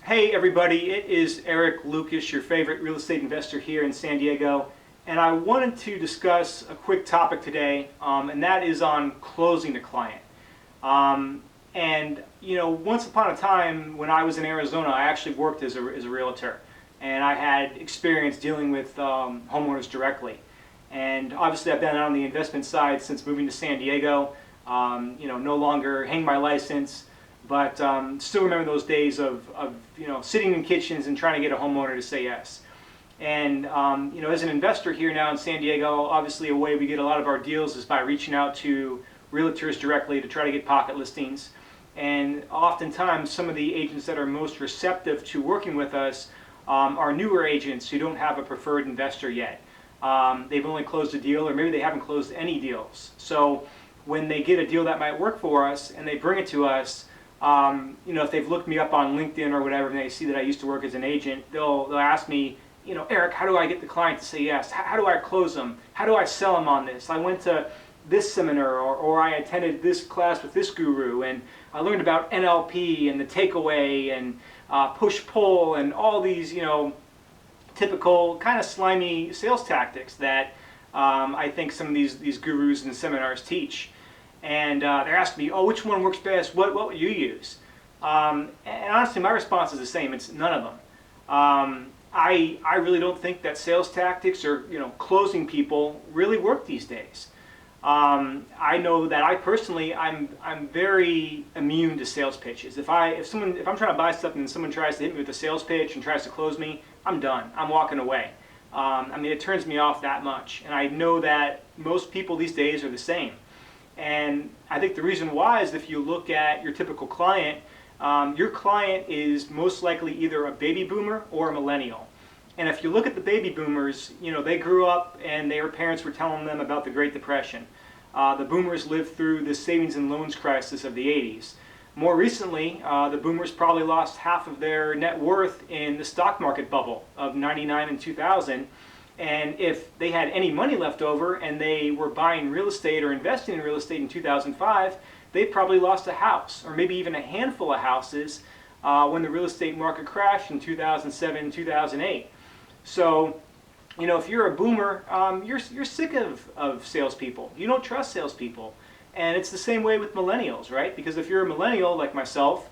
Hey everybody, it is Eric Lucas, your favorite real estate investor here in San Diego, and I wanted to discuss a quick topic today, and that is on closing a client. Once upon a time when I was in Arizona, I actually worked as a realtor, and I had experience dealing with homeowners directly. And obviously I've been on the investment side since moving to San Diego. No longer hang my license, but still remember those days of sitting in kitchens and trying to get a homeowner to say yes. And as an investor here now in San Diego, obviously a way we get a lot of our deals is by reaching out to realtors directly to try to get pocket listings. And oftentimes some of the agents that are most receptive to working with us are newer agents who don't have a preferred investor yet. They've only closed a deal, or maybe they haven't closed any deals. So when they get a deal that might work for us and they bring it to us, if they've looked me up on LinkedIn or whatever and they see that I used to work as an agent, they'll ask me, Eric, how do I get the client to say yes? How do I close them? How do I sell them on this? I went to this seminar, or I attended this class with this guru, and I learned about NLP and the takeaway and push-pull and all these, typical kind of slimy sales tactics that I think some of these gurus and seminars teach. And they're asking me, which one works best? What would you use? And honestly, my response is the same. It's none of them. I really don't think that sales tactics or closing people really work these days. I know that I'm very immune to sales pitches. If I'm trying to buy something and someone tries to hit me with a sales pitch and tries to close me, I'm done. I'm walking away. It turns me off that much. And I know that most people these days are the same. And I think the reason why is if you look at your typical client, your client is most likely either a baby boomer or a millennial. And if you look at the baby boomers, they grew up and their parents were telling them about the Great Depression. The boomers lived through the savings and loans crisis of the 80s. More recently, the boomers probably lost half of their net worth in the stock market bubble of 99 and 2000. And if they had any money left over and they were buying real estate or investing in real estate in 2005, they probably lost a house or maybe even a handful of houses when the real estate market crashed in 2007, 2008. So, if you're a boomer, you're sick of salespeople. You don't trust salespeople. And it's the same way with millennials, right? Because if you're a millennial like myself,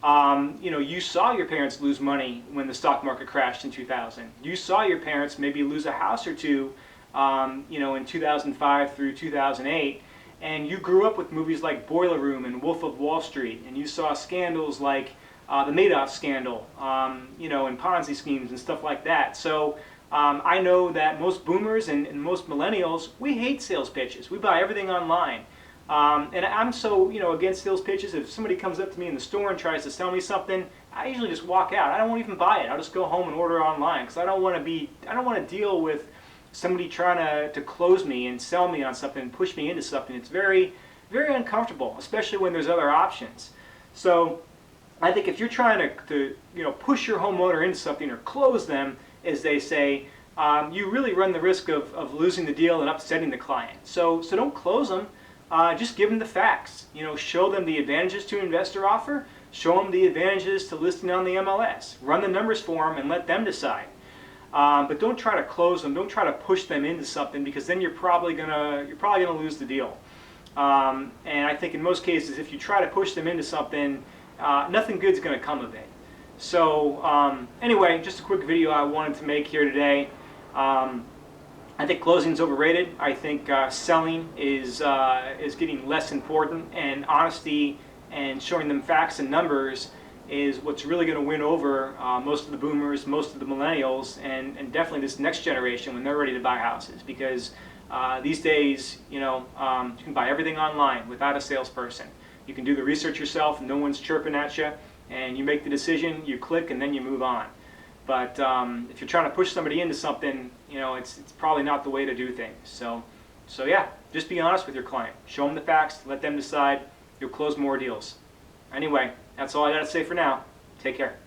you saw your parents lose money when the stock market crashed in 2000. You saw your parents maybe lose a house or two, in 2005 through 2008. And you grew up with movies like Boiler Room and Wolf of Wall Street. And you saw scandals like the Madoff scandal, and Ponzi schemes and stuff like that. So I know that most boomers and most millennials, we hate sales pitches. We buy everything online. And I'm so against sales pitches. If somebody comes up to me in the store and tries to sell me something, I usually just walk out. I won't even buy it. I'll just go home and order online because I don't want to deal with somebody trying to close me and sell me on something and push me into something. It's very, very uncomfortable, especially when there's other options. So I think if you're trying to push your homeowner into something or close them, as they say, you really run the risk of losing the deal and upsetting the client. So don't close them. Just give them the facts. Show them the advantages to an investor offer. Show them the advantages to listing on the MLS. Run the numbers for them and let them decide. But don't try to close them. Don't try to push them into something because then you're probably gonna lose the deal. And I think in most cases, if you try to push them into something, nothing good's gonna come of it. So anyway, just a quick video I wanted to make here today. I think closing is overrated. I think selling is getting less important, and honesty and showing them facts and numbers is what's really going to win over most of the boomers, most of the millennials, and definitely this next generation when they're ready to buy houses. Because these days, you can buy everything online without a salesperson. You can do the research yourself, no one's chirping at you, and you make the decision, you click, and then you move on. But if you're trying to push somebody into something, it's probably not the way to do things. So yeah, just be honest with your client. Show them the facts, let them decide. You'll close more deals. Anyway, that's all I got to say for now. Take care.